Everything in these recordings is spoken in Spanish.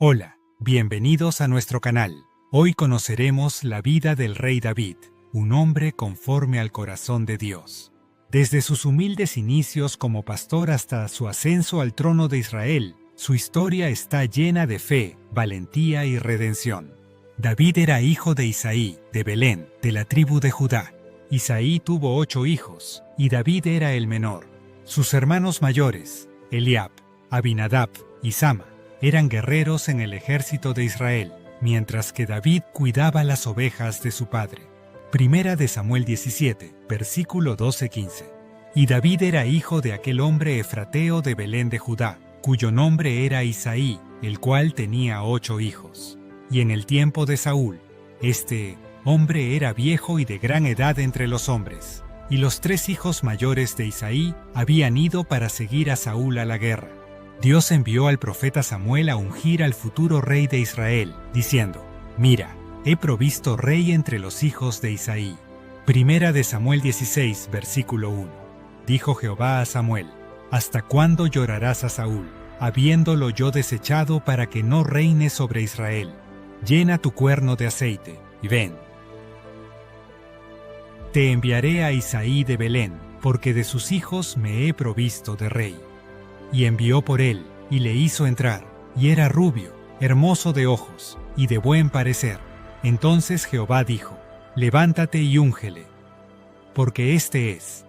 Hola, bienvenidos a nuestro canal. Hoy conoceremos la vida del rey David, un hombre conforme al corazón de Dios. Desde sus humildes inicios como pastor hasta su ascenso al trono de Israel, su historia está llena de fe, valentía y redención. David era hijo de Isaí, de Belén, de la tribu de Judá. Isaí tuvo 8 hijos, y David era el menor. Sus hermanos mayores, Eliab, Abinadab y Sama, eran guerreros en el ejército de Israel, mientras que David cuidaba las ovejas de su padre. Primera de Samuel 17, versículo 12-15. Y David era hijo de aquel hombre efrateo de Belén de Judá, cuyo nombre era Isaí, el cual tenía 8 hijos. Y en el tiempo de Saúl, este hombre era viejo y de gran edad entre los hombres, y los 3 hijos mayores de Isaí habían ido para seguir a Saúl a la guerra. Dios envió al profeta Samuel a ungir al futuro rey de Israel, diciendo: «Mira, he provisto rey entre los hijos de Isaí». Primera de Samuel 16, versículo 1. Dijo Jehová a Samuel: «¿Hasta cuándo llorarás a Saúl, habiéndolo yo desechado para que no reine sobre Israel? Llena tu cuerno de aceite, y ven. Te enviaré a Isaí de Belén, porque de sus hijos me he provisto de rey». Y envió por él, y le hizo entrar, y era rubio, hermoso de ojos, y de buen parecer. Entonces Jehová dijo: «Levántate y úngele, porque este es».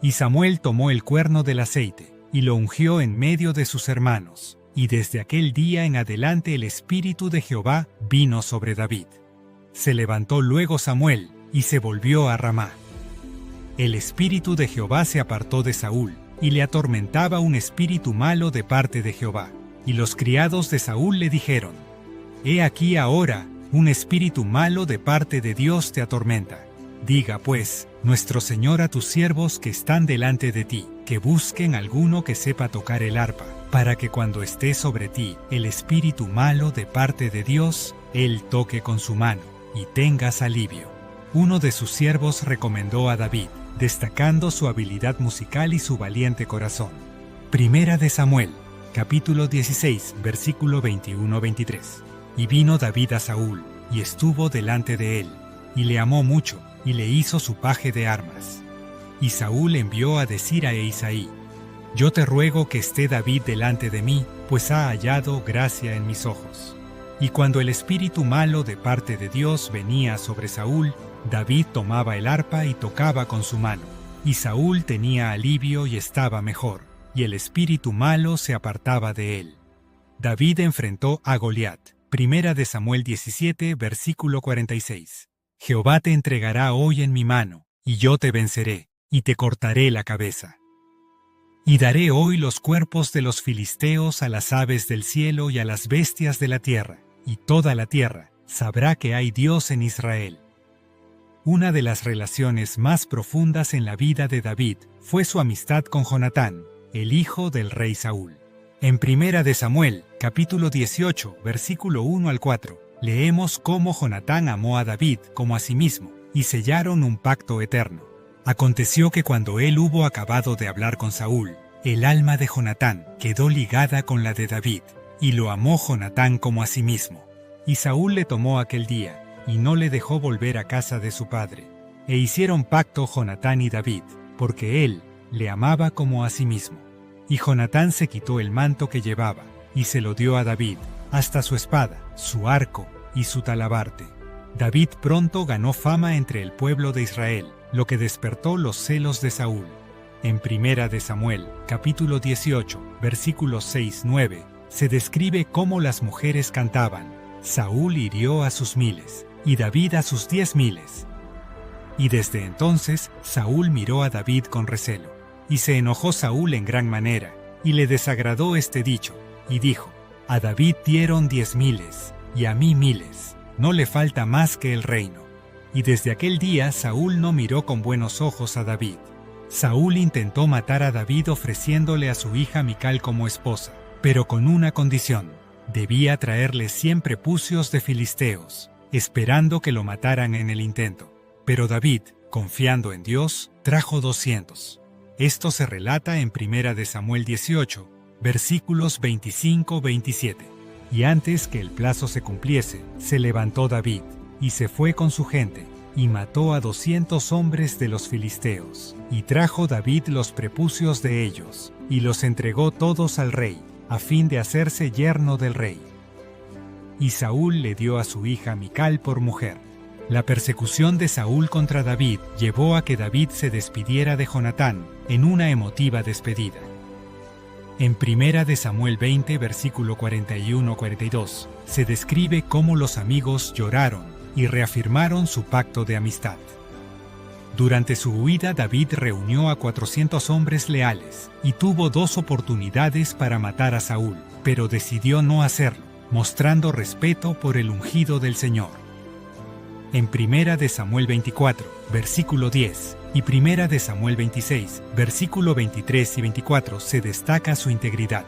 Y Samuel tomó el cuerno del aceite, y lo ungió en medio de sus hermanos, y desde aquel día en adelante el Espíritu de Jehová vino sobre David. Se levantó luego Samuel, y se volvió a Ramá. El Espíritu de Jehová se apartó de Saúl, y le atormentaba un espíritu malo de parte de Jehová. Y los criados de Saúl le dijeron: «He aquí ahora, un espíritu malo de parte de Dios te atormenta. Diga pues nuestro Señor a tus siervos que están delante de ti, que busquen alguno que sepa tocar el arpa, para que cuando esté sobre ti el espíritu malo de parte de Dios, él toque con su mano, y tengas alivio». Uno de sus siervos recomendó a David, destacando su habilidad musical y su valiente corazón. Primera de Samuel, capítulo 16, versículo 21-23. Y vino David a Saúl, y estuvo delante de él, y le amó mucho, y le hizo su paje de armas. Y Saúl envió a decir a Isaí: «Yo te ruego que esté David delante de mí, pues ha hallado gracia en mis ojos». Y cuando el espíritu malo de parte de Dios venía sobre Saúl, David tomaba el arpa y tocaba con su mano, y Saúl tenía alivio y estaba mejor, y el espíritu malo se apartaba de él. David enfrentó a Goliat. Primera de Samuel 17, versículo 46. «Jehová te entregará hoy en mi mano, y yo te venceré, y te cortaré la cabeza. Y daré hoy los cuerpos de los filisteos a las aves del cielo y a las bestias de la tierra, y toda la tierra sabrá que hay Dios en Israel». Una de las relaciones más profundas en la vida de David fue su amistad con Jonatán, el hijo del rey Saúl. En Primera de Samuel, capítulo 18, versículo 1-4, leemos cómo Jonatán amó a David como a sí mismo, y sellaron un pacto eterno. Aconteció que cuando él hubo acabado de hablar con Saúl, el alma de Jonatán quedó ligada con la de David, y lo amó Jonatán como a sí mismo. Y Saúl le tomó aquel día, y no le dejó volver a casa de su padre. E hicieron pacto Jonatán y David, porque él le amaba como a sí mismo. Y Jonatán se quitó el manto que llevaba, y se lo dio a David, hasta su espada, su arco y su talabarte. David pronto ganó fama entre el pueblo de Israel, lo que despertó los celos de Saúl. En Primera de Samuel, capítulo 18, versículos 6-9, se describe cómo las mujeres cantaban: «Saúl hirió a sus miles, y David a sus 10,000». Y desde entonces Saúl miró a David con recelo, y se enojó Saúl en gran manera, y le desagradó este dicho, y dijo: «A David dieron 10,000, y a mí 1,000, no le falta más que el reino». Y desde aquel día Saúl no miró con buenos ojos a David. Saúl intentó matar a David ofreciéndole a su hija Mical como esposa, pero con una condición: debía traerle 100 prepucios de filisteos, esperando que lo mataran en el intento. Pero David, confiando en Dios, trajo 200. Esto se relata en Primera de Samuel 18, versículos 25-27. Y antes que el plazo se cumpliese, se levantó David, y se fue con su gente, y mató a 200 hombres de los filisteos. Y trajo David los prepucios de ellos, y los entregó todos al rey, a fin de hacerse yerno del rey. Y Saúl le dio a su hija Mical por mujer. La persecución de Saúl contra David llevó a que David se despidiera de Jonatán en una emotiva despedida. En 1 de Samuel 20, versículo 41-42, se describe cómo los amigos lloraron y reafirmaron su pacto de amistad. Durante su huida, David reunió a 400 hombres leales y tuvo 2 oportunidades para matar a Saúl, pero decidió no hacerlo, mostrando respeto por el ungido del Señor. En 1 de Samuel 24, versículo 10, y 1 de Samuel 26, versículo 23 y 24 se destaca su integridad.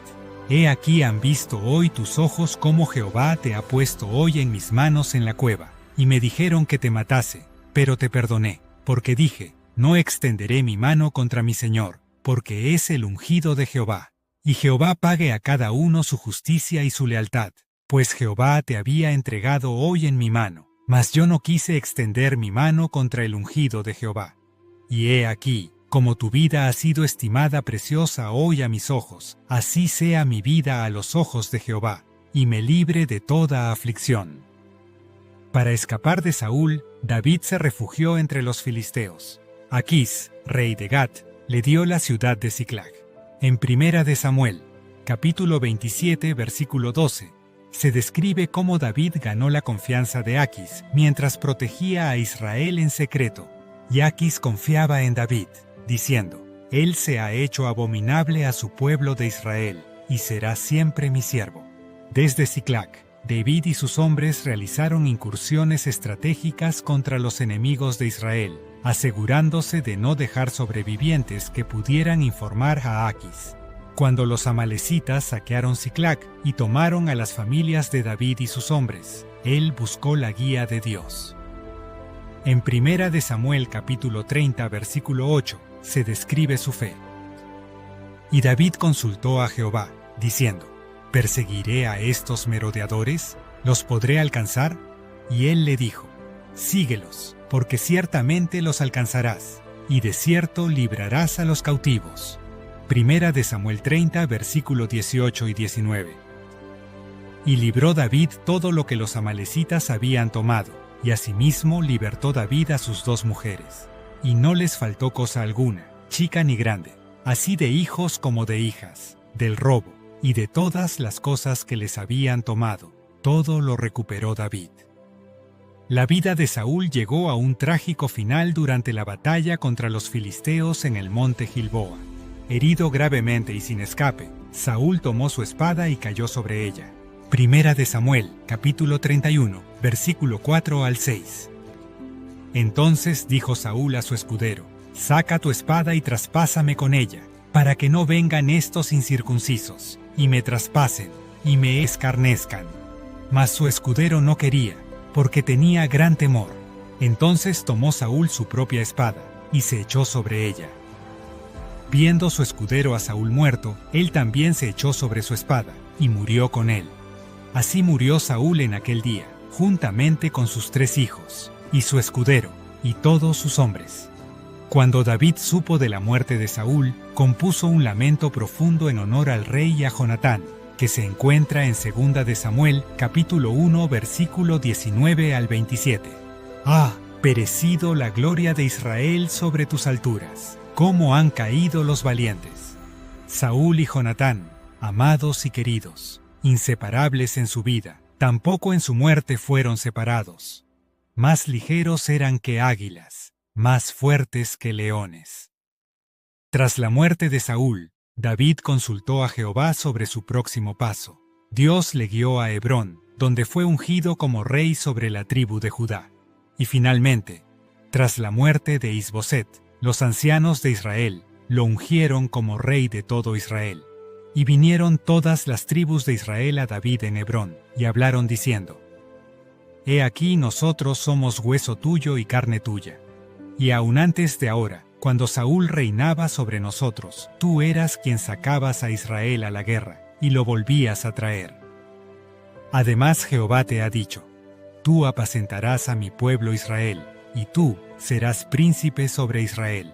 He aquí han visto hoy tus ojos cómo Jehová te ha puesto hoy en mis manos en la cueva, y me dijeron que te matase, pero te perdoné, porque dije, no extenderé mi mano contra mi Señor, porque es el ungido de Jehová. Y Jehová pague a cada uno su justicia y su lealtad, pues Jehová te había entregado hoy en mi mano. Mas yo no quise extender mi mano contra el ungido de Jehová. Y he aquí, como tu vida ha sido estimada preciosa hoy a mis ojos, así sea mi vida a los ojos de Jehová, y me libre de toda aflicción. Para escapar de Saúl, David se refugió entre los filisteos. Aquís, rey de Gat, le dio la ciudad de Siclag. En 1 de Samuel, capítulo 27, versículo 12, se describe cómo David ganó la confianza de Aquís mientras protegía a Israel en secreto. Y Aquís confiaba en David, diciendo, «Él se ha hecho abominable a su pueblo de Israel, y será siempre mi siervo». Desde Siclag, David y sus hombres realizaron incursiones estratégicas contra los enemigos de Israel, asegurándose de no dejar sobrevivientes que pudieran informar a Aquís. Cuando los amalecitas saquearon Siclag y tomaron a las familias de David y sus hombres, él buscó la guía de Dios. En 1 de Samuel capítulo 30 versículo 8 se describe su fe. Y David consultó a Jehová, diciendo, ¿perseguiré a estos merodeadores? ¿Los podré alcanzar? Y él le dijo, síguelos, porque ciertamente los alcanzarás, y de cierto librarás a los cautivos. 1 de Samuel 30, versículo 18 y 19. Y libró David todo lo que los amalecitas habían tomado, y asimismo libertó David a sus 2 mujeres. Y no les faltó cosa alguna, chica ni grande, así de hijos como de hijas, del robo, y de todas las cosas que les habían tomado, todo lo recuperó David. La vida de Saúl llegó a un trágico final durante la batalla contra los filisteos en el monte Gilboa. Herido gravemente y sin escape, Saúl tomó su espada y cayó sobre ella. 1 de Samuel, capítulo 31, versículo 4 al 6. Entonces dijo Saúl a su escudero, «Saca tu espada y traspásame con ella, para que no vengan estos incircuncisos, y me traspasen, y me escarnezcan». Mas su escudero no quería, porque tenía gran temor. Entonces tomó Saúl su propia espada, y se echó sobre ella. Viendo su escudero a Saúl muerto, él también se echó sobre su espada, y murió con él. Así murió Saúl en aquel día, juntamente con sus 3 hijos, y su escudero, y todos sus hombres. Cuando David supo de la muerte de Saúl, compuso un lamento profundo en honor al rey y a Jonatán, que se encuentra en 2 de Samuel, capítulo 1, versículo 19 al 27. «Ah, perecido la gloria de Israel sobre tus alturas, cómo han caído los valientes». Saúl y Jonatán, amados y queridos, inseparables en su vida, tampoco en su muerte fueron separados. Más ligeros eran que águilas, más fuertes que leones. Tras la muerte de Saúl, David consultó a Jehová sobre su próximo paso. Dios le guió a Hebrón, donde fue ungido como rey sobre la tribu de Judá. Y finalmente, tras la muerte de Isboset, los ancianos de Israel lo ungieron como rey de todo Israel. Y vinieron todas las tribus de Israel a David en Hebrón, y hablaron diciendo, «He aquí nosotros somos hueso tuyo y carne tuya. Y aun antes de ahora, cuando Saúl reinaba sobre nosotros, tú eras quien sacabas a Israel a la guerra, y lo volvías a traer». Además Jehová te ha dicho: tú apacentarás a mi pueblo Israel, y tú serás príncipe sobre Israel.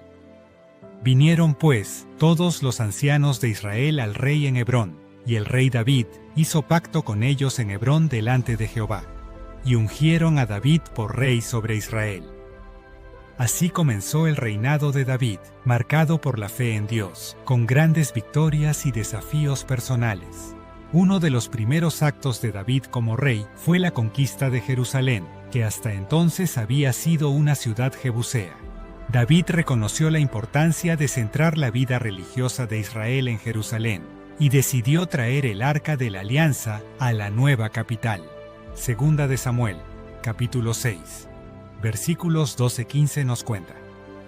Vinieron pues todos los ancianos de Israel al rey en Hebrón, y el rey David hizo pacto con ellos en Hebrón delante de Jehová, y ungieron a David por rey sobre Israel. Así comenzó el reinado de David, marcado por la fe en Dios, con grandes victorias y desafíos personales. Uno de los primeros actos de David como rey fue la conquista de Jerusalén, que hasta entonces había sido una ciudad jebusea. David reconoció la importancia de centrar la vida religiosa de Israel en Jerusalén, y decidió traer el Arca de la Alianza a la nueva capital. Segunda de Samuel, capítulo 6. Versículos 12-15 nos cuenta: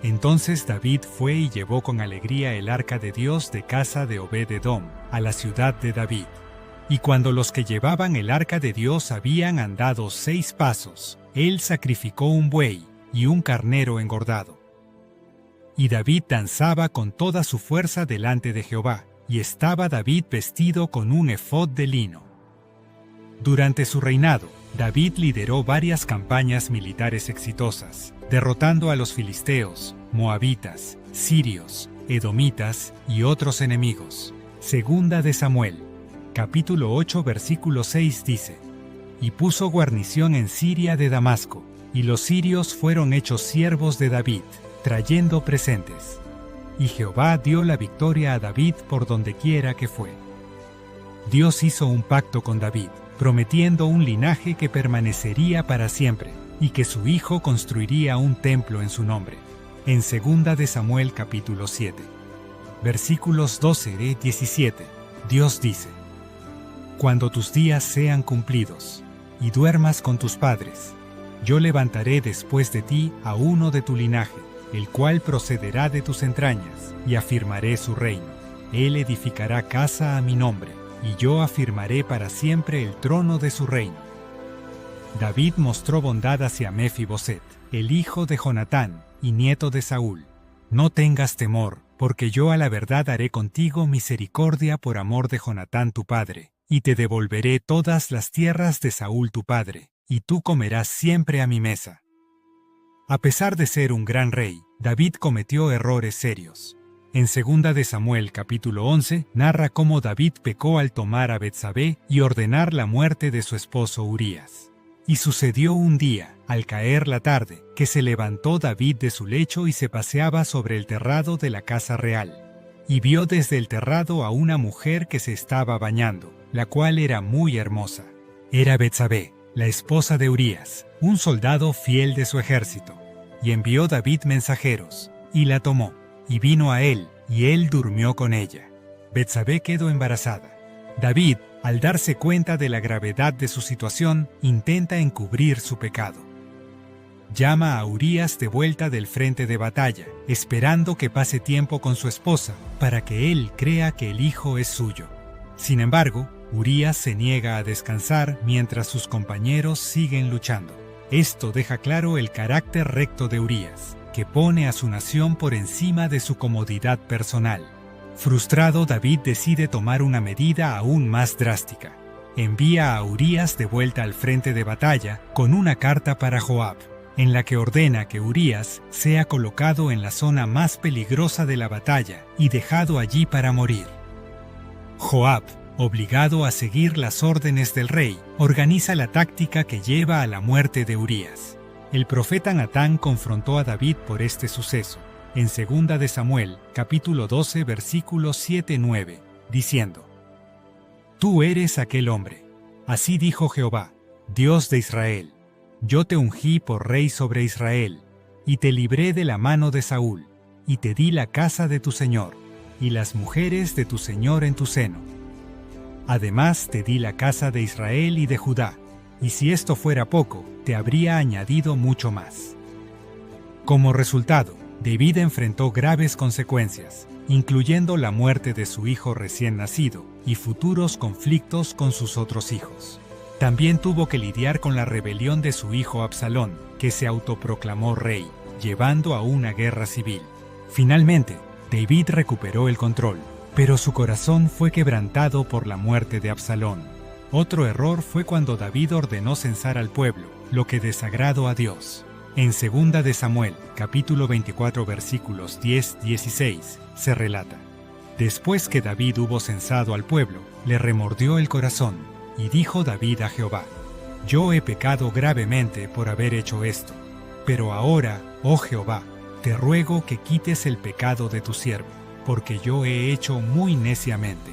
Entonces David fue y llevó con alegría el arca de Dios de casa de Obed-edom a la ciudad de David. Y cuando los que llevaban el arca de Dios habían andado 6 pasos, él sacrificó un buey y un carnero engordado. Y David danzaba con toda su fuerza delante de Jehová, y estaba David vestido con un efod de lino. Durante su reinado, David lideró varias campañas militares exitosas, derrotando a los filisteos, moabitas, sirios, edomitas y otros enemigos. Segunda de Samuel, capítulo 8, versículo 6 dice: Y puso guarnición en Siria de Damasco, y los sirios fueron hechos siervos de David, trayendo presentes. Y Jehová dio la victoria a David por donde quiera que fue. Dios hizo un pacto con David, prometiendo un linaje que permanecería para siempre, y que su hijo construiría un templo en su nombre. En 2 de Samuel capítulo 7, versículos 12-17, Dios dice: Cuando tus días sean cumplidos, y duermas con tus padres, yo levantaré después de ti a uno de tu linaje, el cual procederá de tus entrañas, y afirmaré su reino. Él edificará casa a mi nombre, y yo afirmaré para siempre el trono de su reino. David mostró bondad hacia Mefiboset, el hijo de Jonatán y nieto de Saúl. No tengas temor, porque yo a la verdad haré contigo misericordia por amor de Jonatán tu padre, y te devolveré todas las tierras de Saúl tu padre, y tú comerás siempre a mi mesa. A pesar de ser un gran rey, David cometió errores serios. En 2 de Samuel capítulo 11 narra cómo David pecó al tomar a Betsabé y ordenar la muerte de su esposo Urías. Y sucedió un día, al caer la tarde, que se levantó David de su lecho y se paseaba sobre el terrado de la casa real. Y vio desde el terrado a una mujer que se estaba bañando, la cual era muy hermosa. Era Betsabé, la esposa de Urías, un soldado fiel de su ejército. Y envió David mensajeros, y la tomó, y vino a él, y él durmió con ella. Betsabé quedó embarazada. David, al darse cuenta de la gravedad de su situación, intenta encubrir su pecado. Llama a Urías de vuelta del frente de batalla, esperando que pase tiempo con su esposa, para que él crea que el hijo es suyo. Sin embargo, Urías se niega a descansar mientras sus compañeros siguen luchando. Esto deja claro el carácter recto de Urías, que pone a su nación por encima de su comodidad personal. Frustrado, David decide tomar una medida aún más drástica. Envía a Urías de vuelta al frente de batalla con una carta para Joab, en la que ordena que Urías sea colocado en la zona más peligrosa de la batalla y dejado allí para morir. Joab, obligado a seguir las órdenes del rey, organiza la táctica que lleva a la muerte de Urías. El profeta Natán confrontó a David por este suceso, en 2 de Samuel, capítulo 12, versículos 7-9, diciendo: Tú eres aquel hombre. Así dijo Jehová, Dios de Israel: Yo te ungí por rey sobre Israel, y te libré de la mano de Saúl, y te di la casa de tu señor, y las mujeres de tu señor en tu seno. Además te di la casa de Israel y de Judá, y si esto fuera poco, te habría añadido mucho más. Como resultado, David enfrentó graves consecuencias, incluyendo la muerte de su hijo recién nacido y futuros conflictos con sus otros hijos. También tuvo que lidiar con la rebelión de su hijo Absalón, que se autoproclamó rey, llevando a una guerra civil. Finalmente, David recuperó el control, pero su corazón fue quebrantado por la muerte de Absalón. Otro error fue cuando David ordenó censar al pueblo, lo que desagradó a Dios. En 2 de Samuel, capítulo 24, versículos 10-16, se relata: Después que David hubo censado al pueblo, le remordió el corazón, y dijo David a Jehová: Yo he pecado gravemente por haber hecho esto. Pero ahora, oh Jehová, te ruego que quites el pecado de tu siervo, porque yo he hecho muy neciamente.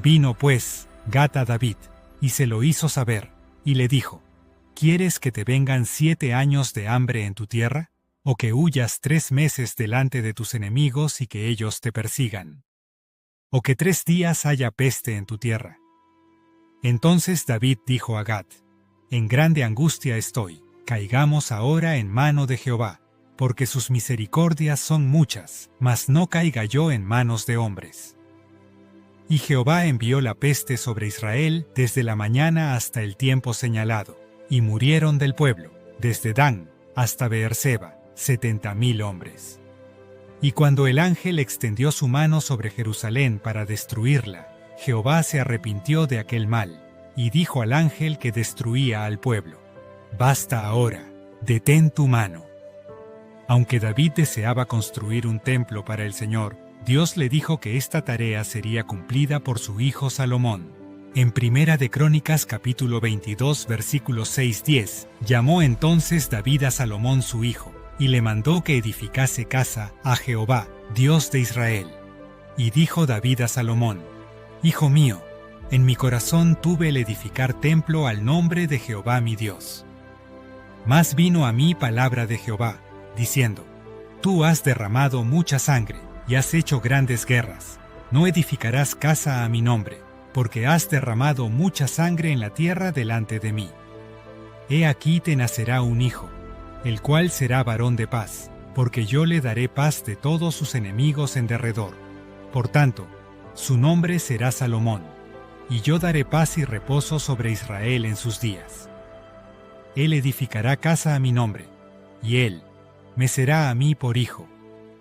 Vino pues Gad a David, y se lo hizo saber, y le dijo: ¿Quieres que te vengan 7 años de hambre en tu tierra? ¿O que huyas 3 meses delante de tus enemigos y que ellos te persigan? ¿O que 3 días haya peste en tu tierra? Entonces David dijo a Gad: En grande angustia estoy, caigamos ahora en mano de Jehová, porque sus misericordias son muchas, mas no caiga yo en manos de hombres. Y Jehová envió la peste sobre Israel desde la mañana hasta el tiempo señalado, y murieron del pueblo, desde Dan hasta Beerseba, 70,000 hombres. Y cuando el ángel extendió su mano sobre Jerusalén para destruirla, Jehová se arrepintió de aquel mal, y dijo al ángel que destruía al pueblo: Basta ahora, detén tu mano. Aunque David deseaba construir un templo para el Señor, Dios le dijo que esta tarea sería cumplida por su hijo Salomón. En Primera de Crónicas capítulo 22 versículos 6-10, llamó entonces David a Salomón su hijo, y le mandó que edificase casa a Jehová, Dios de Israel. Y dijo David a Salomón: Hijo mío, en mi corazón tuve el edificar templo al nombre de Jehová mi Dios. Mas vino a mí palabra de Jehová, diciendo: Tú has derramado mucha sangre, y has hecho grandes guerras. No edificarás casa a mi nombre, porque has derramado mucha sangre en la tierra delante de mí. He aquí te nacerá un hijo, el cual será varón de paz, porque yo le daré paz de todos sus enemigos en derredor. Por tanto, su nombre será Salomón, y yo daré paz y reposo sobre Israel en sus días. Él edificará casa a mi nombre, y él me será a mí por hijo,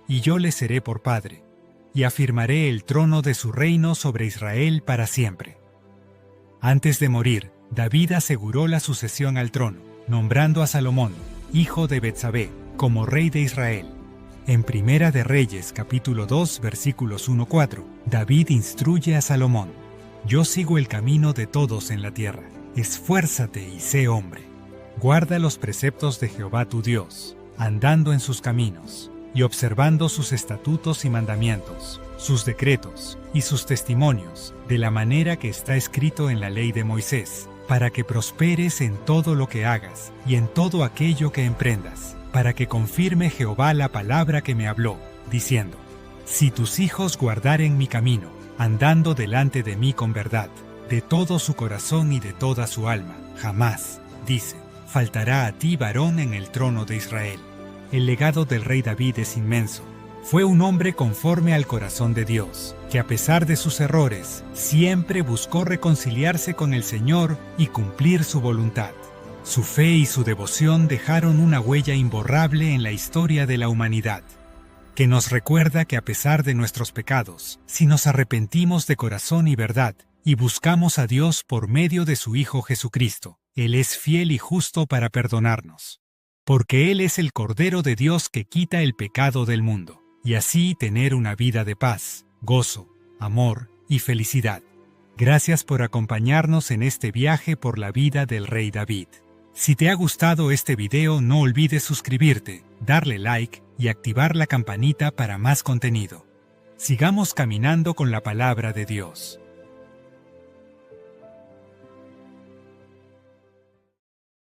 y yo le seré por padre, y afirmaré el trono de su reino sobre Israel para siempre. Antes de morir, David aseguró la sucesión al trono, nombrando a Salomón, hijo de Betsabé, como rey de Israel. En Primera de Reyes, capítulo 2, versículos 1-4, David instruye a Salomón: Yo sigo el camino de todos en la tierra. Esfuérzate y sé hombre. Guarda los preceptos de Jehová tu Dios, andando en sus caminos, y observando sus estatutos y mandamientos, sus decretos y sus testimonios, de la manera que está escrito en la ley de Moisés, para que prosperes en todo lo que hagas y en todo aquello que emprendas, para que confirme Jehová la palabra que me habló, diciendo: Si tus hijos guardaren mi camino, andando delante de mí con verdad, de todo su corazón y de toda su alma, jamás, dice, faltará a ti varón en el trono de Israel. El legado del rey David es inmenso. Fue un hombre conforme al corazón de Dios, que a pesar de sus errores, siempre buscó reconciliarse con el Señor y cumplir su voluntad. Su fe y su devoción dejaron una huella imborrable en la historia de la humanidad, que nos recuerda que a pesar de nuestros pecados, si nos arrepentimos de corazón y verdad, y buscamos a Dios por medio de su Hijo Jesucristo, Él es fiel y justo para perdonarnos. Porque Él es el Cordero de Dios que quita el pecado del mundo, y así tener una vida de paz, gozo, amor y felicidad. Gracias por acompañarnos en este viaje por la vida del rey David. Si te ha gustado este video, no olvides suscribirte, darle like y activar la campanita para más contenido. Sigamos caminando con la palabra de Dios.